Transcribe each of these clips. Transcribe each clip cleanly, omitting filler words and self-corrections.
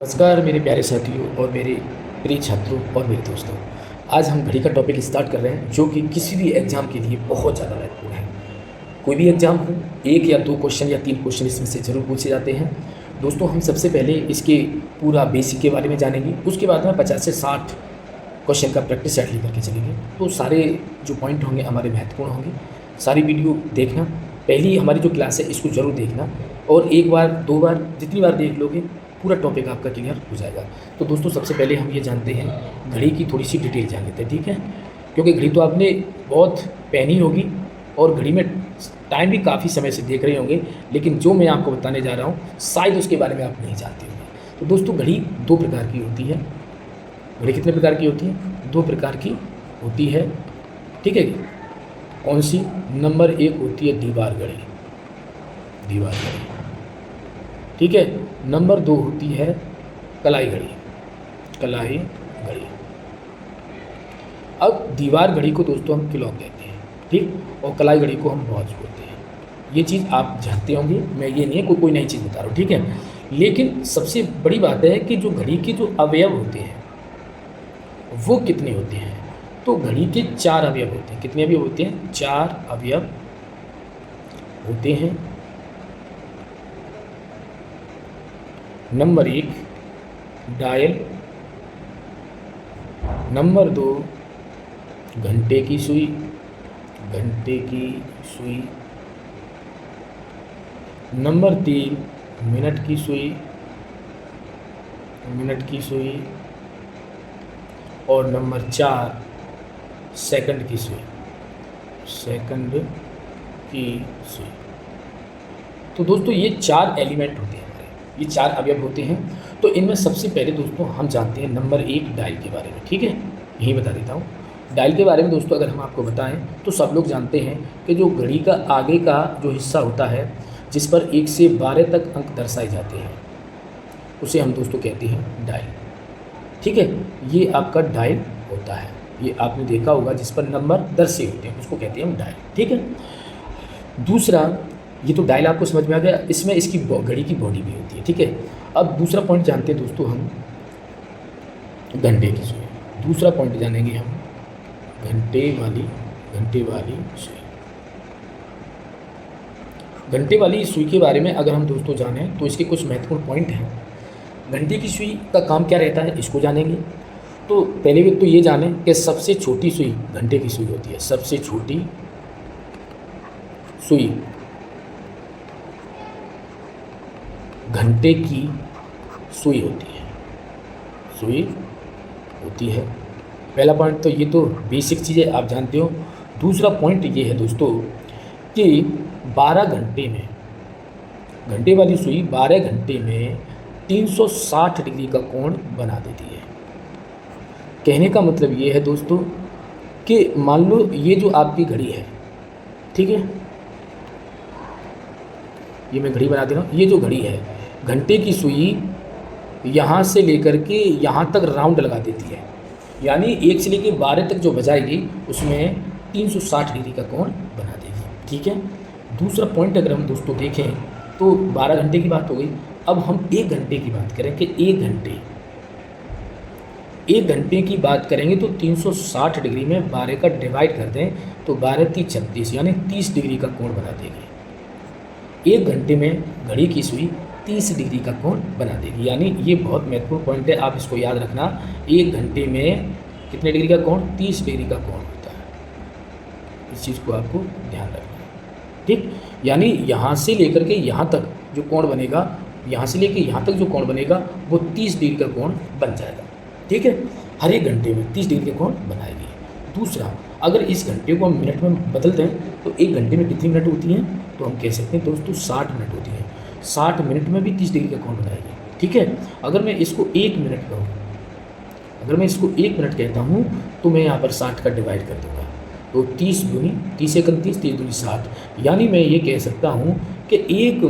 नमस्कार मेरे प्यारे साथियों और मेरे प्रिय छात्रों और मेरे दोस्तों। आज हम घड़ी का टॉपिक स्टार्ट कर रहे हैं जो कि किसी भी एग्ज़ाम के लिए बहुत ज़्यादा महत्वपूर्ण है। कोई भी एग्ज़ाम हो, एक या दो क्वेश्चन या तीन क्वेश्चन इसमें से ज़रूर पूछे जाते हैं। दोस्तों, हम सबसे पहले इसके पूरा बेसिक के बारे में जानेंगे, उसके बाद में 50 से 60 क्वेश्चन का प्रैक्टिस सेट लेकर के चलेंगे। तो सारे जो पॉइंट होंगे हमारे महत्वपूर्ण होंगे। सारी वीडियो देखना, पहली हमारी जो क्लास है इसको ज़रूर देखना, और एक बार दो बार जितनी बार देख लोगे पूरा टॉपिक आपका क्लियर हो जाएगा। तो दोस्तों, सबसे पहले हम ये जानते हैं, घड़ी की थोड़ी सी डिटेल जान लेते हैं, ठीक है? क्योंकि घड़ी तो आपने बहुत पहनी होगी और घड़ी में टाइम भी काफ़ी समय से देख रहे होंगे, लेकिन जो मैं आपको बताने जा रहा हूँ शायद उसके बारे में आप नहीं जानते होंगे। तो दोस्तों, घड़ी दो प्रकार की होती है। घड़ी कितने प्रकार की होती है? दो प्रकार की होती है, ठीक है? कौन सी? नंबर एक होती है दीवार घड़ी, दीवार घड़ी, ठीक है। नंबर दो होती है कलाई घड़ी, कलाई घड़ी। अब दीवार घड़ी को दोस्तों हम क्लॉक कहते हैं, ठीक, और कलाई घड़ी को हम वॉच बोलते हैं। ये चीज़ आप जानते होंगे, मैं ये नहीं है कोई नई चीज़ बता रहा हूँ, ठीक है। लेकिन सबसे बड़ी बात है कि जो घड़ी के जो अवयव होते हैं वो कितने होते हैं? तो घड़ी के चार अवयव होते हैं। कितने अवयव होते हैं? चार अवयव होते हैं। नंबर एक डायल, नंबर दो घंटे की सुई, घंटे की सुई, नंबर तीन मिनट की सुई, मिनट की सुई, और नंबर चार सेकंड की सुई, सेकंड की सुई। तो दोस्तों, ये चार एलिमेंट होते हैं, ये चार अवयव होते हैं। तो इनमें सबसे पहले दोस्तों हम जानते हैं नंबर एक डायल के बारे में, ठीक है। यही बता देता हूँ डायल के बारे में। दोस्तों, अगर हम आपको बताएं तो सब लोग जानते हैं कि जो घड़ी का आगे का जो हिस्सा होता है जिस पर 1 से 12 तक अंक दर्शाए जाते हैं उसे हम दोस्तों कहते हैं डायल, ठीक है। ये आपका डायल होता है, ये आपने देखा होगा जिस पर नंबर दर्शे होते हैं उसको कहते हैं हम डायल, ठीक है। दूसरा, ये तो डायल आपको समझ में आ गया, इसमें इसकी घड़ी की बॉडी भी होती है, ठीक है। अब दूसरा पॉइंट जानते हैं दोस्तों हम घंटे की सुई। दूसरा पॉइंट जानेंगे हम घंटे वाली सुई। घंटे वाली सुई के बारे में अगर हम दोस्तों जानें तो इसके कुछ महत्वपूर्ण पॉइंट हैं। घंटे की सुई का काम क्या रहता है इसको जानेंगे। तो पहले भी तो ये जानें कि सबसे छोटी सुई घंटे की सुई होती है। सबसे छोटी सुई घंटे की सुई होती है, सुई होती है। पहला पॉइंट तो ये तो बेसिक चीज़ें आप जानते हो। दूसरा पॉइंट ये है दोस्तों कि 12 घंटे में घंटे वाली सुई 12 घंटे में 360 डिग्री का कोण बना देती है। कहने का मतलब ये है दोस्तों कि मान लो ये जो आपकी घड़ी है, ठीक है, ये मैं घड़ी बना दे रहा हूँ। ये जो घड़ी है, घंटे की सुई यहाँ से लेकर के यहाँ तक राउंड लगा देती है, यानी 1 से लेकर 12 तक जो बजाएगी उसमें 360 डिग्री का कोण बना देगी, ठीक है। दूसरा पॉइंट अगर हम दोस्तों देखें तो 12 घंटे की बात हो गई। अब हम 1 घंटे की बात करें कि 1 घंटे की बात करेंगे तो 360 डिग्री में 12 का डिवाइड कर दें तो 12 3 36 यानी 30 डिग्री का कोण बना देगी। 1 घंटे में घड़ी की सुई 30 डिग्री का कोण बना देगी, यानी ये बहुत महत्वपूर्ण पॉइंट है, आप इसको याद रखना। 1 घंटे में कितने डिग्री का कोण? 30 डिग्री का कोण होता है। इस चीज़ को आपको ध्यान रखना है, ठीक। यानी यहाँ से लेकर के यहाँ तक जो कोण बनेगा, यहाँ से लेकर यहाँ तक जो कोण बनेगा वो 30 डिग्री का कोण बन जाएगा, ठीक है। हर 1 घंटे में 30 डिग्री का कोण बनाएगी। दूसरा, अगर इस घंटे को हम मिनट में बदल दें तो 1 घंटे में कितनी मिनट होती हैं? तो हम कह सकते हैं दोस्तों 60 मिनट होती हैं। 60 मिनट में भी 30 डिग्री का कोण बनाएगी, ठीक है। अगर मैं इसको 1 मिनट कहूँ, अगर मैं इसको 1 मिनट कहता हूँ तो मैं यहाँ पर 60 का डिवाइड कर दूँगा तो 30 दूनी 30 से 31 30 दूनी 60, यानी मैं ये कह सकता हूँ कि 1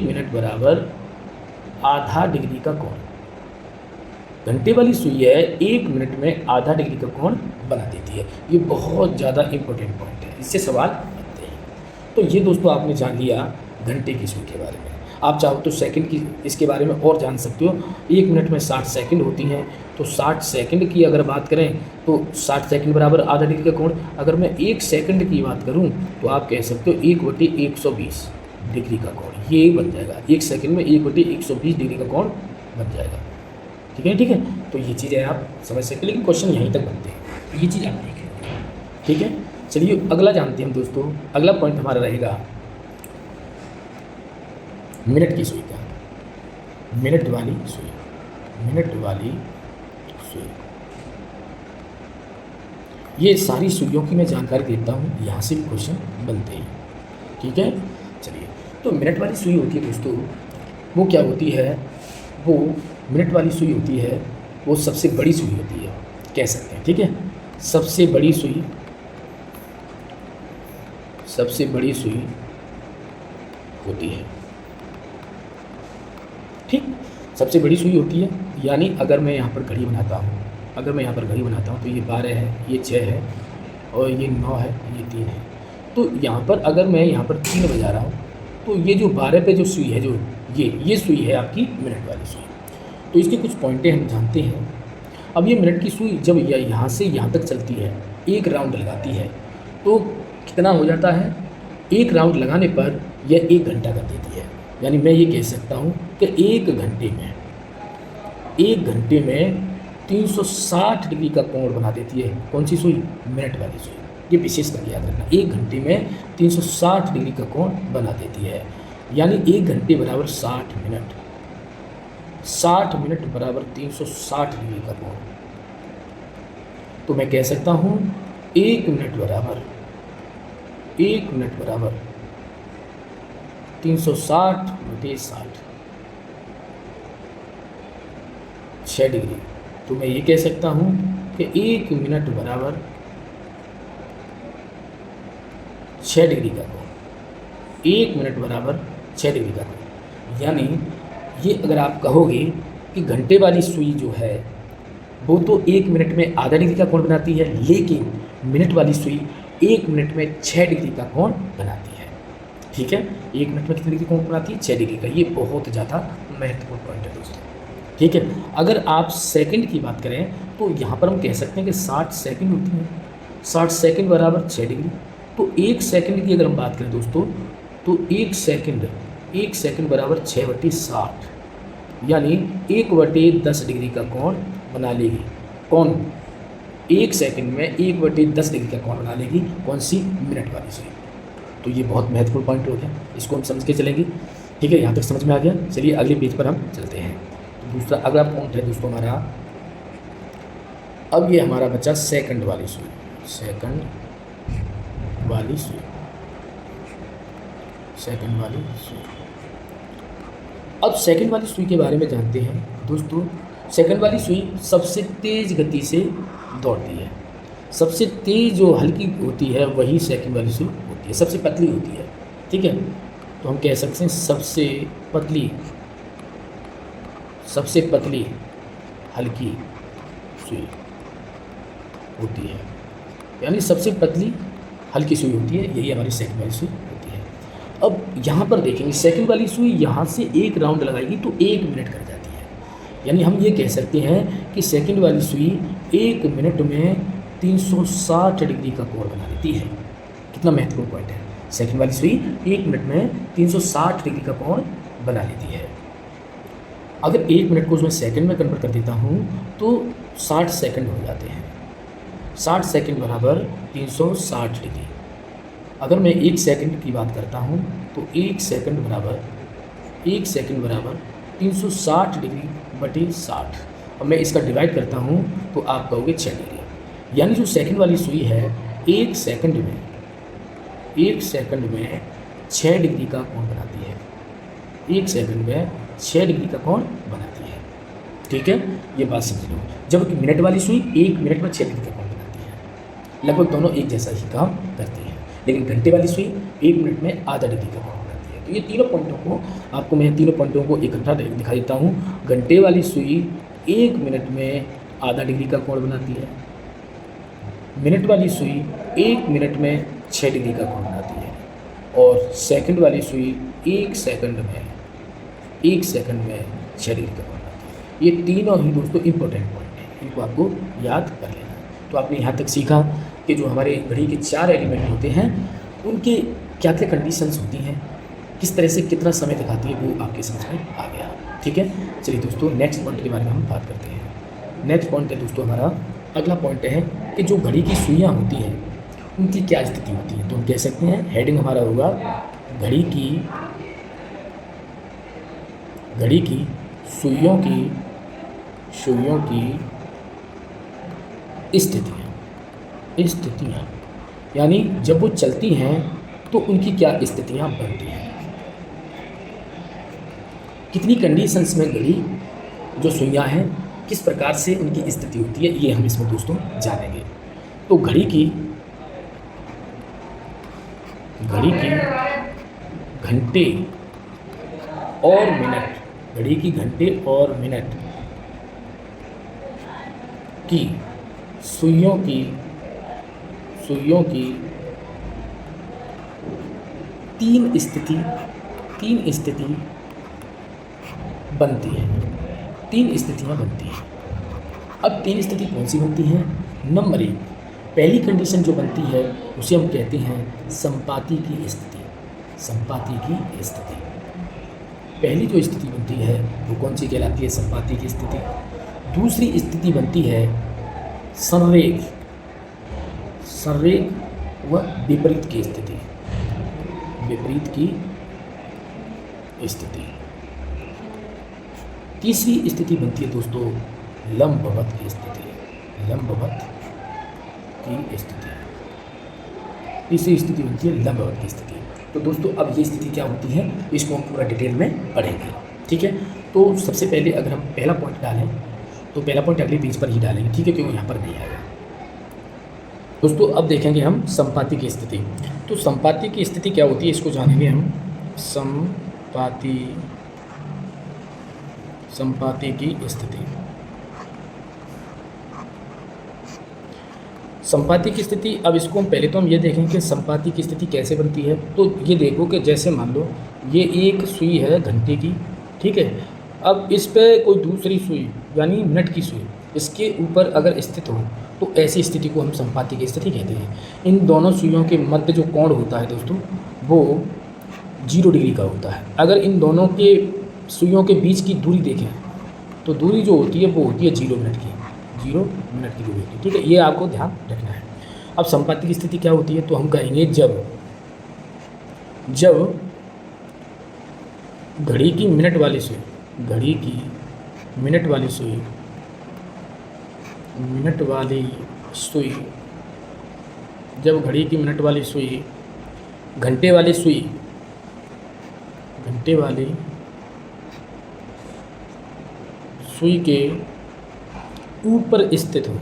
मिनट बराबर आधा डिग्री का कोण। घंटे वाली सुई है 1 मिनट में आधा डिग्री का कोण बना देती है। ये बहुत ज़्यादा इंपॉर्टेंट पॉइंट है, इससे सवाल बनते हैं। तो ये दोस्तों आपने जान लिया घंटे की सुई के बारे में। आप चाहो तो सेकंड की इसके बारे में और जान सकते हो। 1 मिनट में 60 सेकंड होती हैं, तो 60 सेकंड की अगर बात करें तो 60 सेकंड बराबर आधा डिग्री का कोण। अगर मैं 1 सेकंड की बात करूं तो आप कह सकते हो 1/120 डिग्री का कोण ये बन जाएगा। 1 सेकंड में 1/120 डिग्री का कोण बन जाएगा। ठीक है, तो ये चीज़ें आप समझ सकते हैं, लेकिन क्वेश्चन यहीं तक बनते हैं, तो ये चीज़ आप देखें। ठीक है, चलिए अगला जानते हैं हम दोस्तों। अगला पॉइंट हमारा रहेगा मिनट की सुई का। मिनट वाली सुई, मिनट वाली सुई। ये सारी सुइयों की मैं जानकारी देता हूँ, यहाँ से भी क्वेश्चन बनते हैं। ठीक है, चलिए तो मिनट वाली सुई होती है दोस्तों, वो क्या होती है, वो मिनट वाली सुई होती है, वो सबसे बड़ी सुई होती है कह सकते हैं। ठीक है, सबसे बड़ी सुई, सबसे बड़ी सुई होती है। ठीक, सबसे बड़ी सुई होती है। यानी अगर मैं यहाँ पर घड़ी बनाता हूँ, अगर मैं यहाँ पर घड़ी बनाता हूँ तो ये 12 है, ये 6 है और ये 9 है, ये 3 है। तो यहाँ पर अगर मैं यहाँ पर 3 बजा रहा हूँ तो ये जो 12 पे जो सुई है, जो ये सुई है आपकी मिनट वाली सुई। तो इसके कुछ पॉइंटें हम जानते हैं। अब ये मिनट की सुई जब यहाँ से यहाँ तक चलती है, एक राउंड लगाती है, तो कितना हो जाता है, एक राउंड लगाने पर यह 1 घंटा कर देती है। यानी मैं ये कह सकता हूँ कि 1 घंटे में 360 डिग्री का कोण बना देती है। कौन सी सुई, मिनट वाली सुई। ये विशेष करके याद रखना, 1 घंटे में 360 डिग्री का कोण बना देती है। यानी 1 घंटे बराबर 60 मिनट, 60 मिनट बराबर 360 डिग्री का कोण। तो मैं कह सकता हूँ 1 मिनट बराबर 360/60 6 डिग्री। तो मैं ये कह सकता हूँ कि 1 मिनट बराबर 6 डिग्री का कोण, 1 मिनट बराबर 6 डिग्री का कोण। यानी ये अगर आप कहोगे कि घंटे वाली सुई जो है वो तो 1 मिनट में आधा डिग्री का कोण बनाती है, लेकिन मिनट वाली सुई 1 मिनट में 6 डिग्री का कोण बनाती है। ठीक है, 1 मिनट में कितने डिग्री कोण बनाती है, 6 डिग्री का। ये बहुत ज़्यादा महत्वपूर्ण पॉइंट है दोस्तों। ठीक है, अगर आप सेकंड की बात करें तो यहाँ पर हम कह सकते हैं कि 60 सेकंड होती है, 60 सेकंड बराबर 6 डिग्री। तो 1 सेकंड की अगर हम बात करें दोस्तों, तो 1 सेकंड बराबर 6/60, यानी 1/10 डिग्री का कोण बना लेगी। कौन, 1 सेकंड में 1/10 डिग्री का कोण बना लेगी। कौन सी, मिनट वाली सुई। तो ये बहुत महत्वपूर्ण पॉइंट हो गया, इसको हम समझ के चलेंगे। ठीक है, यहाँ तक समझ में आ गया। चलिए अगले पेज पर हम चलते हैं। तो दूसरा अगला पॉइंट है दोस्तों हमारा, अब ये हमारा बचा सेकंड वाली सुई, सेकंड वाली सुई, सेकंड वाली सुई। अब सेकंड वाली सुई के बारे में जानते हैं दोस्तों। सेकंड वाली सुई सबसे तेज़ गति से दौड़ती है। सबसे तेज़ जो हल्की होती है वही सेकंड वाली सुई होती है, सबसे पतली होती है। ठीक है, तो हम कह सकते हैं सबसे पतली हल्की सुई होती है। यानी सबसे पतली हल्की सुई होती है, यही हमारी सेकंड वाली सुई होती है। अब यहाँ पर देखेंगे, सेकंड वाली सुई यहाँ से एक राउंड लगाएगी तो 1 मिनट कर जाती है। यानी हम ये कह सकते हैं कि सेकंड वाली सुई 1 मिनट में 360 डिग्री का कोण बना देती है। कितना महत्वपूर्ण पॉइंट है, सेकंड वाली सुई 1 मिनट में 360 डिग्री का कोण बना लेती है। अगर 1 मिनट को मैं सेकंड में कन्वर्ट कर देता हूँ तो 60 सेकंड हो जाते हैं। 60 सेकंड बराबर 360 डिग्री। अगर मैं 1 सेकंड की बात करता हूँ तो 1 सेकंड बराबर 360 डिग्री बटे 60। अब मैं इसका डिवाइड करता हूँ तो आप कहोगे 6 डिग्री। यानी जो सेकंड वाली सुई है 1 सेकंड में 6 डिग्री का कोण बनाती है। 1 सेकंड में 6 डिग्री का कोण बनाती है। ठीक है, ये बात समझ लो। जबकि मिनट वाली सुई 1 मिनट में 6 डिग्री का कोण बनाती है। लगभग दोनों एक जैसा ही काम करती है, लेकिन घंटे वाली सुई 1 मिनट में आधा डिग्री का कोण बनाती है। तो ये तीनों पॉइंटों को आपको मैं तीनों पॉइंटों को इकट्ठा दिखा देता हूँ। घंटे वाली सुई 1 मिनट में आधा डिग्री का कोण बनाती है। मिनट वाली सुई 1 मिनट में 6 डिग्री का कोण बनाती है। और सेकंड वाली सुई 1 सेकंड में शरीर का बनता है। ये तीनों ही दोस्तों इम्पोर्टेंट पॉइंट हैं, इनको आपको याद कर लेना है। तो आपने यहाँ तक सीखा कि जो हमारे घड़ी के 4 एलिमेंट होते हैं उनके क्या क्या कंडीशंस होती हैं, किस तरह से कितना समय दिखाती है, वो आपके समझ में आ गया। ठीक है, चलिए दोस्तों नेक्स्ट पॉइंट के बारे में हम बात करते हैं। नेक्स्ट पॉइंट है दोस्तों हमारा अगला पॉइंट है कि जो घड़ी की सुइयाँ होती हैं उनकी क्या स्थिति होती है। तो हम कह सकते हैं हेडिंग हमारा होगा घड़ी की सुइयों की स्थितियाँ, यानी जब वो चलती हैं तो उनकी क्या स्थितियाँ बनती हैं, कितनी कंडीशंस में घड़ी जो सुइयाँ हैं किस प्रकार से उनकी स्थिति होती है, ये हम इसमें दोस्तों जानेंगे। तो घड़ी की घंटे और मिनट की सुइयों की तीन स्थिति बनती है, 3 स्थितियाँ बनती हैं। अब 3 स्थिति कौन सी बनती हैं? नंबर 1, पहली कंडीशन जो बनती है उसे हम कहते हैं संपाती की स्थिति। पहली जो स्थिति बनती है वो कौन सी कहलाती है? संपाती की स्थिति। दूसरी स्थिति बनती है संरेख व विपरीत की स्थिति। तीसरी स्थिति बनती है दोस्तों लंबवत की स्थिति। तीसरी स्थिति बनती है लंबवत की स्थिति। तो दोस्तों अब ये स्थिति क्या होती है इसको हम पूरा डिटेल में पढ़ेंगे। ठीक है, तो सबसे पहले अगर हम पहला पॉइंट डालें तो पहला पॉइंट अगले पेज पर ही डालेंगे। ठीक है, क्योंकि यहाँ पर नहीं आएगा। दोस्तों अब देखेंगे हम संपाती की स्थिति। तो संपाती की स्थिति क्या होती है इसको जानेंगे हम। संपाती की स्थिति। संपाती की स्थिति, अब इसको हम पहले तो हम ये देखें कि संपाती की स्थिति कैसे बनती है। तो ये देखो कि जैसे मान लो ये एक सुई है घंटे की, ठीक है। अब इस पे कोई दूसरी सुई यानी मिनट की सुई इसके ऊपर अगर स्थित हो तो ऐसी स्थिति को हम संपाती की स्थिति कहते हैं। इन दोनों सुइयों के मध्य जो कोण होता है दोस्तों वो 0 डिग्री का होता है। अगर इन दोनों के सुइयों के बीच की दूरी देखें तो दूरी जो होती है वो होती है 0 मिनट की दूरी होती है। ठीक है, ये आपको ध्यान रखना है। अब संपाती की स्थिति क्या होती है तो हम कहेंगे जब घड़ी की मिनट वाली सुई जब घड़ी की मिनट वाली सुई घंटे वाली सुई के ऊपर स्थित हो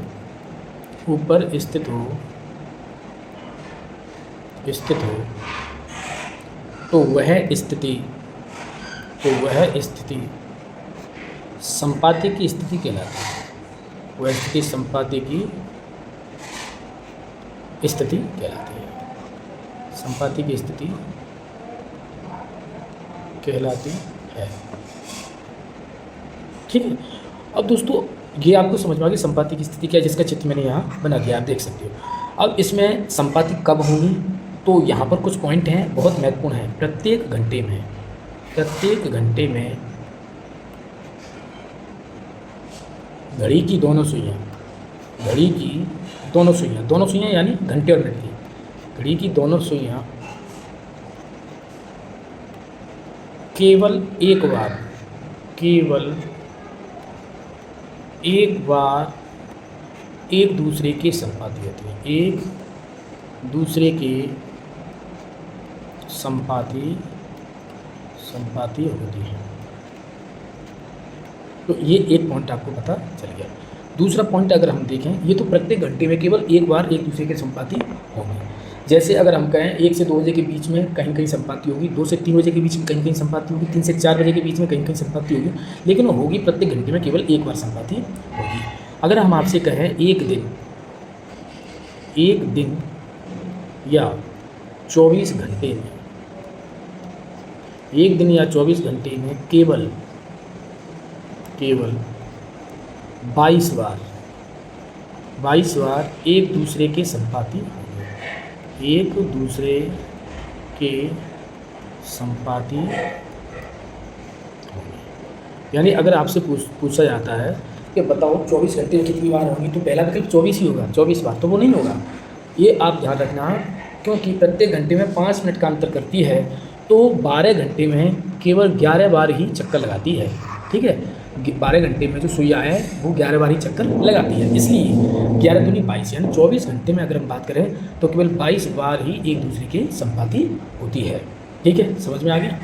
तो वह स्थिति संपाती की स्थिति कहलाती है। वह स्थिति संपाती की स्थिति कहलाती है। संपाती की स्थिति कहलाती है। ठीक है, अब दोस्तों ये आपको समझ में आ गई संपाती की स्थिति क्या है, जिसका चित्र मैंने यहाँ बना दिया, आप देख सकते हो। अब इसमें संपाती कब होगी तो यहाँ पर कुछ पॉइंट हैं बहुत महत्वपूर्ण हैं। प्रत्येक घंटे में घड़ी की दोनों सुइयाँ यानी घंटे और मिनट की घड़ी की दोनों सुइयाँ केवल एक बार एक दूसरे के संपाती होती है। एक दूसरे के संपाती होती है। तो ये एक पॉइंट आपको पता चल गया। दूसरा पॉइंट अगर हम देखें, ये तो प्रत्येक घंटे में केवल एक बार एक दूसरे के संपाती होंगे। जैसे अगर हम कहें 1 से 2 बजे के बीच में कहीं कहीं संपाती होगी, 2 से 3 बजे के बीच में कहीं कहीं संपाती होगी, 3 से 4 बजे के बीच में कहीं कहीं संपाती होगी, लेकिन वो होगी प्रत्येक घंटे में केवल एक बार संपाती होगी। अगर हम आपसे कहें एक दिन या 24 घंटे में एक दिन या 24 घंटे में केवल 22 बार एक दूसरे के संपाती होंगे, एक दूसरे के संपाती होंगे। यानी अगर आपसे पूछा जाता है कि बताओ 24 घंटे में कितनी बार होंगी, तो पहला विकल्प 24 ही होगा, 24 बार, तो वो नहीं होगा। ये आप ध्यान रखना, क्योंकि प्रत्येक घंटे में 5 मिनट का अंतर करती है, तो 12 घंटे में केवल 11 बार ही चक्कर लगाती है। ठीक है, 12 घंटे में जो सुइया है वो 11 बार ही चक्कर लगाती है, इसलिए 11 दूनी 22, यानी 24 घंटे में अगर हम बात करें तो केवल 22 बार ही एक दूसरे के संपाती होती है। ठीक है, समझ में आ गया।